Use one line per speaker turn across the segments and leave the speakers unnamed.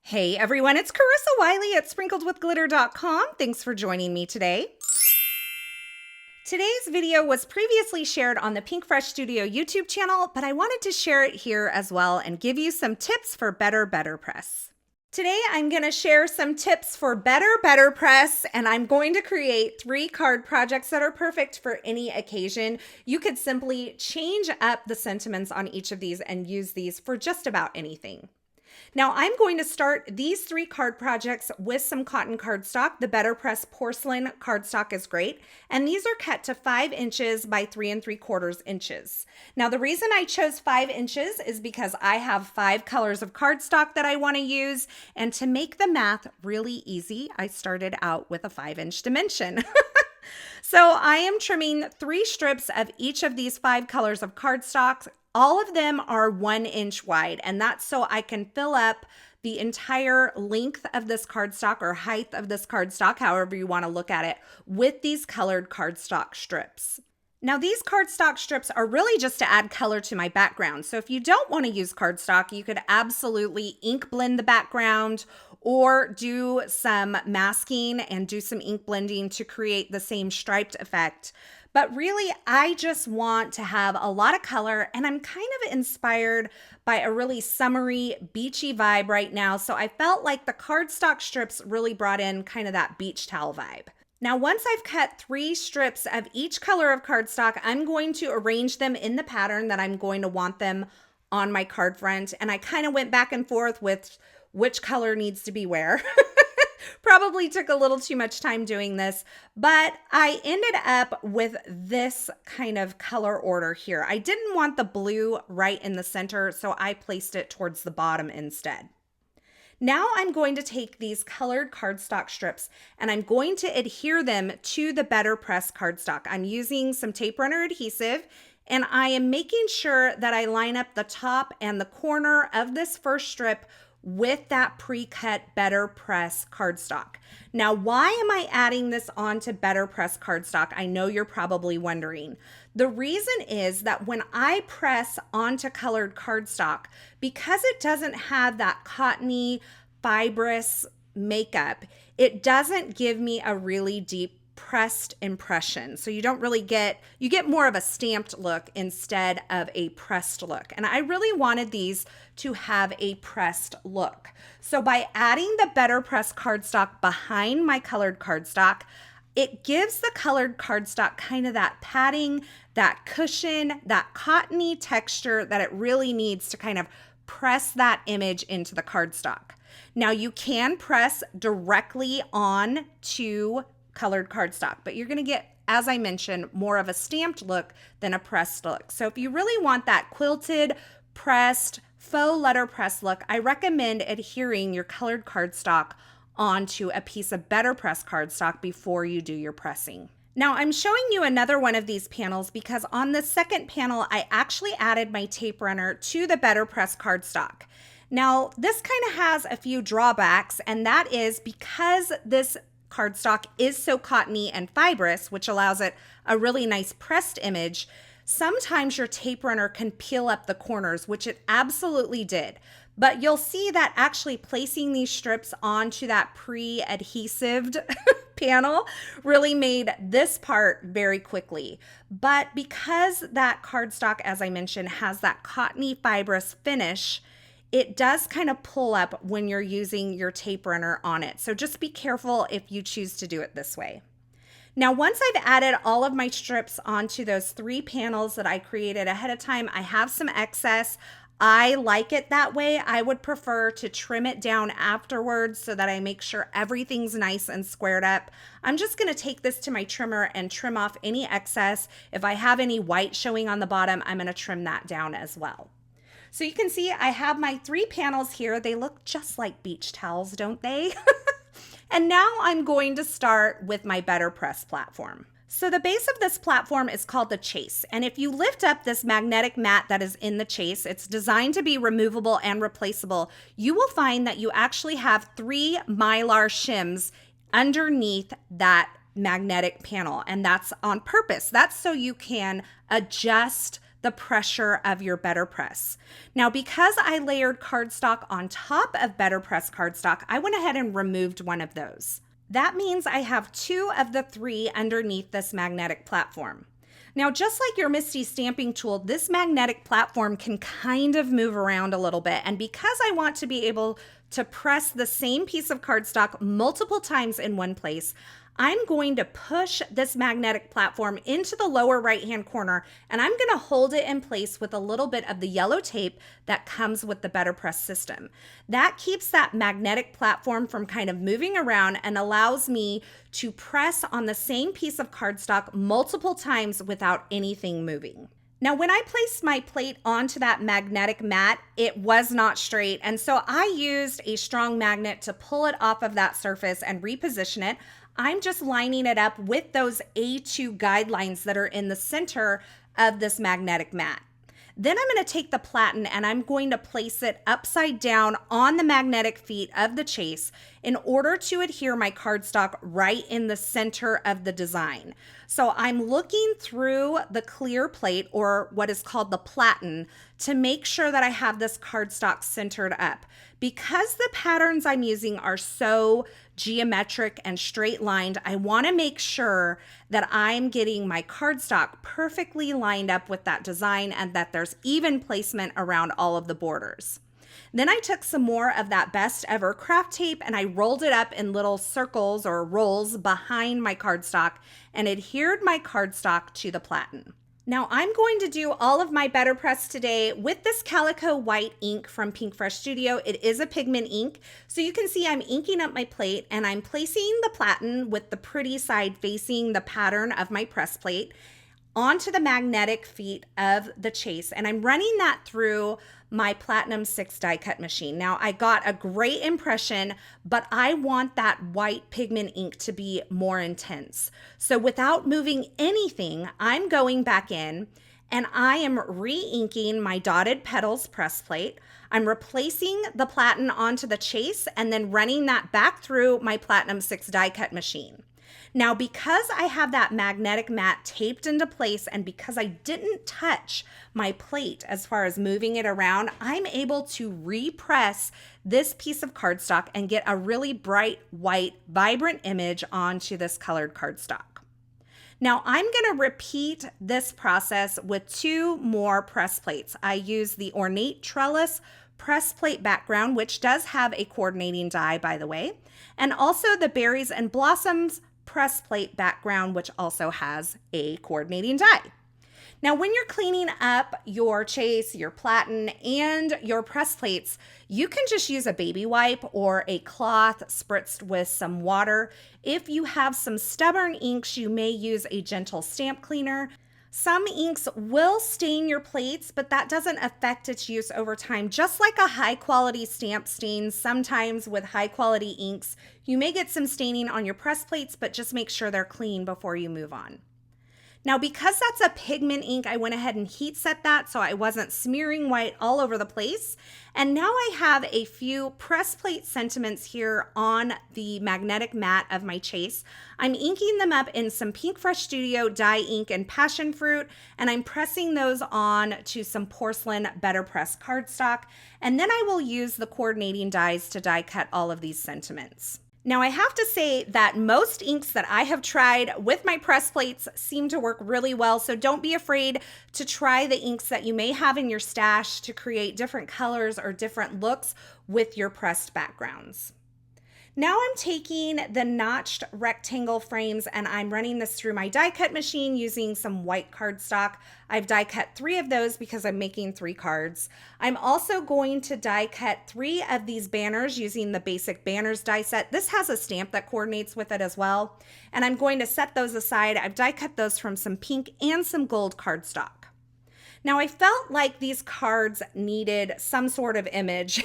Hey everyone, it's Carissa Wiley at sprinkledwithglitter.com. Thanks for joining me today. Today's video was previously shared on the Pinkfresh Studio YouTube channel, but I wanted to share it here as well and give you some tips for better Betterpress. Today I'm going to share some tips for better Betterpress, and I'm going to create 3 card projects that are perfect for any occasion. You could simply change up the sentiments on each of these and use these for just about anything. Now I'm going to start these 3 card projects with some cotton cardstock. The Betterpress Porcelain cardstock is great, and these are cut to 5 inches by 3 3/4 inches. Now the reason I chose 5 inches is because I have 5 colors of cardstock that I want to use, and to make the math really easy, I started out with a 5-inch dimension. So I am trimming 3 strips of each of these 5 colors of cardstock. All of them are 1 inch wide, and that's so I can fill up the entire length of this cardstock or height of this cardstock, however you want to look at it, with these colored cardstock strips. Now these cardstock strips are really just to add color to my background. So if you don't want to use cardstock, you could absolutely ink blend the background or do some masking and do some ink blending to create the same striped effect. But really, I just want to have a lot of color, and I'm kind of inspired by a really summery, beachy vibe right now. So I felt like the cardstock strips really brought in kind of that beach towel vibe. Now, once I've cut 3 strips of each color of cardstock, I'm going to arrange them in the pattern that I'm going to want them on my card front. And I kind of went back and forth with which color needs to be where. Probably took a little too much time doing this, but I ended up with this kind of color order here. I didn't want the blue right in the center, so I placed it towards the bottom instead. Now I'm going to take these colored cardstock strips and I'm going to adhere them to the Betterpress cardstock. I'm using some tape runner adhesive, and I am making sure that I line up the top and the corner of this first strip with that pre-cut Betterpress cardstock. Now, why am I adding this onto Betterpress cardstock? I know you're probably wondering. The reason is that when I press onto colored cardstock, because it doesn't have that cottony, fibrous makeup, it doesn't give me a really deep pressed impression. So you don't really you get more of a stamped look instead of a pressed look. And I really wanted these to have a pressed look. So by adding the Betterpress cardstock behind my colored cardstock, it gives the colored cardstock kind of that padding, that cushion, that cottony texture that it really needs to kind of press that image into the cardstock. Now you can press directly on to colored cardstock, but you're going to get, as I mentioned, more of a stamped look than a pressed look. So if you really want that quilted, pressed, faux letterpress look, I recommend adhering your colored cardstock onto a piece of Betterpress cardstock before you do your pressing. Now I'm showing you another one of these panels because on the second panel, I actually added my tape runner to the Betterpress cardstock. Now this kind of has a few drawbacks, and that is because this cardstock is so cottony and fibrous, which allows it a really nice pressed image, sometimes your tape runner can peel up the corners, which it absolutely did. But you'll see that actually placing these strips onto that pre-adhesived panel really made this part very quickly. But because that cardstock, as I mentioned, has that cottony fibrous finish, it does kind of pull up when you're using your tape runner on it. So just be careful if you choose to do it this way. Now, once I've added all of my strips onto those 3 panels that I created ahead of time, I have some excess. I like it that way. I would prefer to trim it down afterwards so that I make sure everything's nice and squared up. I'm just going to take this to my trimmer and trim off any excess. If I have any white showing on the bottom, I'm going to trim that down as well. So you can see I have my 3 panels here. They look just like beach towels, don't they? And now I'm going to start with my Betterpress platform. So the base of this platform is called the Chase. And if you lift up this magnetic mat that is in the Chase, it's designed to be removable and replaceable. You will find that you actually have 3 Mylar shims underneath that magnetic panel. And that's on purpose. That's so you can adjust the pressure of your Betterpress. Now, because I layered cardstock on top of Betterpress cardstock, I went ahead and removed one of those. That means I have 2 of the 3 underneath this magnetic platform. Now, just like your MISTI stamping tool, this magnetic platform can kind of move around a little bit. And because I want to be able to press the same piece of cardstock multiple times in one place, I'm going to push this magnetic platform into the lower right-hand corner, and I'm going to hold it in place with a little bit of the yellow tape that comes with the Betterpress system. That keeps that magnetic platform from kind of moving around and allows me to press on the same piece of cardstock multiple times without anything moving. Now, when I placed my plate onto that magnetic mat, it was not straight, and so I used a strong magnet to pull it off of that surface and reposition it. I'm just lining it up with those A2 guidelines that are in the center of this magnetic mat. Then I'm going to take the Platen and I'm going to place it upside down on the magnetic feet of the chase in order to adhere my cardstock right in the center of the design. So I'm looking through the clear plate, or what is called the Platen, to make sure that I have this cardstock centered up. Because the patterns I'm using are so geometric and straight lined, I want to make sure that I'm getting my cardstock perfectly lined up with that design and that there's even placement around all of the borders. Then I took some more of that best ever craft tape and I rolled it up in little circles or rolls behind my cardstock and adhered my cardstock to the Platen. Now I'm going to do all of my Betterpress today with this Calico White ink from Pinkfresh Studio. It is a pigment ink. So you can see I'm inking up my plate and I'm placing the Platen with the pretty side facing the pattern of my press plate onto the magnetic feet of the chase. And I'm running that through my Platinum 6 die cut machine. Now I got a great impression, but I want that white pigment ink to be more intense. So without moving anything, I'm going back in and I am re-inking my dotted Petals press plate. I'm replacing the Platen onto the chase and then running that back through my Platinum 6 die cut machine. Now, because I have that magnetic mat taped into place and because I didn't touch my plate as far as moving it around, I'm able to repress this piece of cardstock and get a really bright, white, vibrant image onto this colored cardstock. Now, I'm going to repeat this process with 2 more press plates. I use the Ornate Trellis press plate background, which does have a coordinating die, by the way, and also the Berries and Blossoms press plate background, which also has a coordinating die. Now, when you're cleaning up your chase, your Platen, and your press plates, you can just use a baby wipe or a cloth spritzed with some water. If you have some stubborn inks, you may use a gentle stamp cleaner. Some inks will stain your plates, but that doesn't affect its use over time. Just like a high quality stamp stains, sometimes with high quality inks, you may get some staining on your press plates, but just make sure they're clean before you move on. Now, because that's a pigment ink, I went ahead and heat set that so I wasn't smearing white all over the place. And now I have a few press plate sentiments here on the magnetic mat of my chase. I'm inking them up in some Pinkfresh Studio dye ink and passion fruit, and I'm pressing those on to some Porcelain Betterpress cardstock. And then I will use the coordinating dies to die cut all of these sentiments. Now, I have to say that most inks that I have tried with my press plates seem to work really well, so don't be afraid to try the inks that you may have in your stash to create different colors or different looks with your pressed backgrounds. Now I'm taking the notched rectangle frames and I'm running this through my die cut machine using some white cardstock. I've die cut 3 of those because I'm making 3 cards. I'm also going to die cut 3 of these banners using the basic banners die set. This has a stamp that coordinates with it as well. And I'm going to set those aside. I've die cut those from some pink and some gold cardstock. Now I felt like these cards needed some sort of image.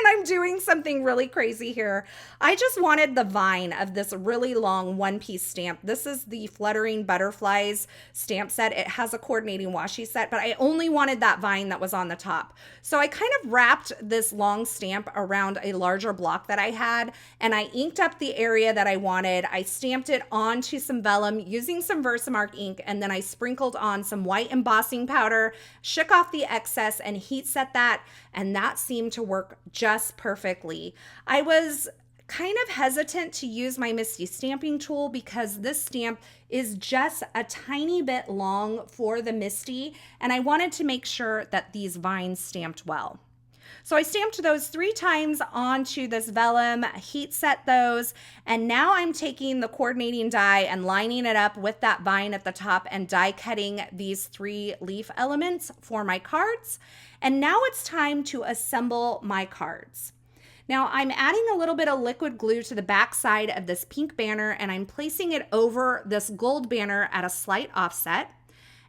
I'm doing something really crazy here. I just wanted the vine of this really long one-piece stamp. This is the Fluttering Butterflies stamp set. It has a coordinating washi set, but I only wanted that vine that was on the top. So I kind of wrapped this long stamp around a larger block that I had, and I inked up the area that I wanted. I stamped it onto some vellum using some Versamark ink, and then I sprinkled on some white embossing powder, shook off the excess, and heat set that, and that seemed to work just perfectly. I was kind of hesitant to use my Misty stamping tool because this stamp is just a tiny bit long for the Misty, and I wanted to make sure that these vines stamped well. So I stamped those 3 times onto this vellum, heat set those, and now I'm taking the coordinating die and lining it up with that vine at the top and die cutting these 3 leaf elements for my cards. And now it's time to assemble my cards. Now I'm adding a little bit of liquid glue to the back side of this pink banner, and I'm placing it over this gold banner at a slight offset.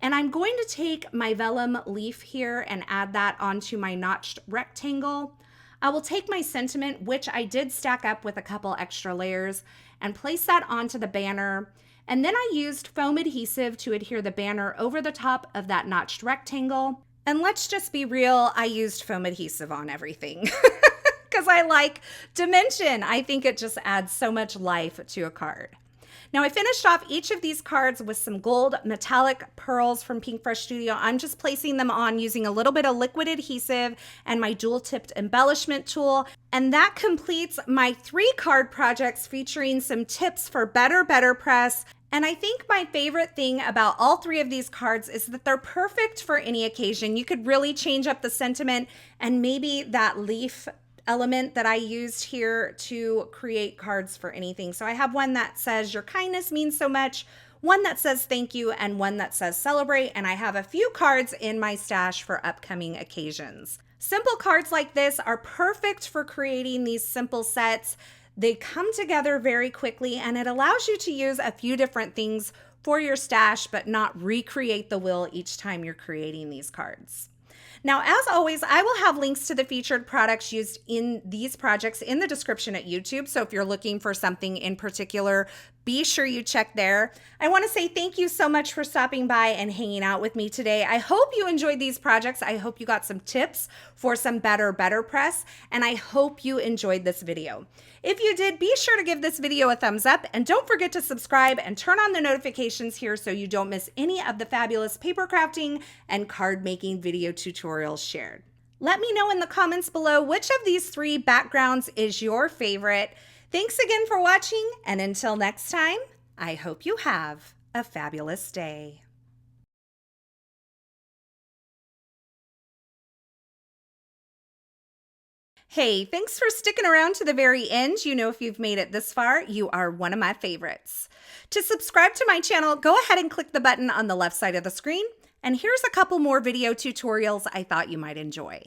And I'm going to take my vellum leaf here and add that onto my notched rectangle. I will take my sentiment, which I did stack up with a couple extra layers, and place that onto the banner. And then I used foam adhesive to adhere the banner over the top of that notched rectangle. And let's just be real, I used foam adhesive on everything because I like dimension. I think it just adds so much life to a card. Now I finished off each of these cards with some gold metallic pearls from Pinkfresh Studio. I'm just placing them on using a little bit of liquid adhesive and my dual tipped embellishment tool. And that completes my 3 card projects featuring some tips for better Betterpress. And I think my favorite thing about all 3 of these cards is that they're perfect for any occasion. You could really change up the sentiment and maybe that leaf element that I used here to create cards for anything. So I have one that says your kindness means so much, one that says thank you, and one that says celebrate. And I have a few cards in my stash for upcoming occasions. Simple cards like this are perfect for creating these simple sets. They come together very quickly, and it allows you to use a few different things for your stash, but not recreate the wheel each time you're creating these cards. Now, as always, I will have links to the featured products used in these projects in the description at YouTube. So if you're looking for something in particular, be sure you check there. I want to say thank you so much for stopping by and hanging out with me today. I hope you enjoyed these projects. I hope you got some tips for some better Betterpress, and I hope you enjoyed this video. If you did, be sure to give this video a thumbs up, and don't forget to subscribe and turn on the notifications here so you don't miss any of the fabulous paper crafting and card making video tutorials shared. Let me know in the comments below which of these 3 backgrounds is your favorite. Thanks again for watching, and until next time, I hope you have a fabulous day. Hey, thanks for sticking around to the very end. You know, if you've made it this far, you are one of my favorites. To subscribe to my channel, go ahead and click the button on the left side of the screen. And here's a couple more video tutorials I thought you might enjoy.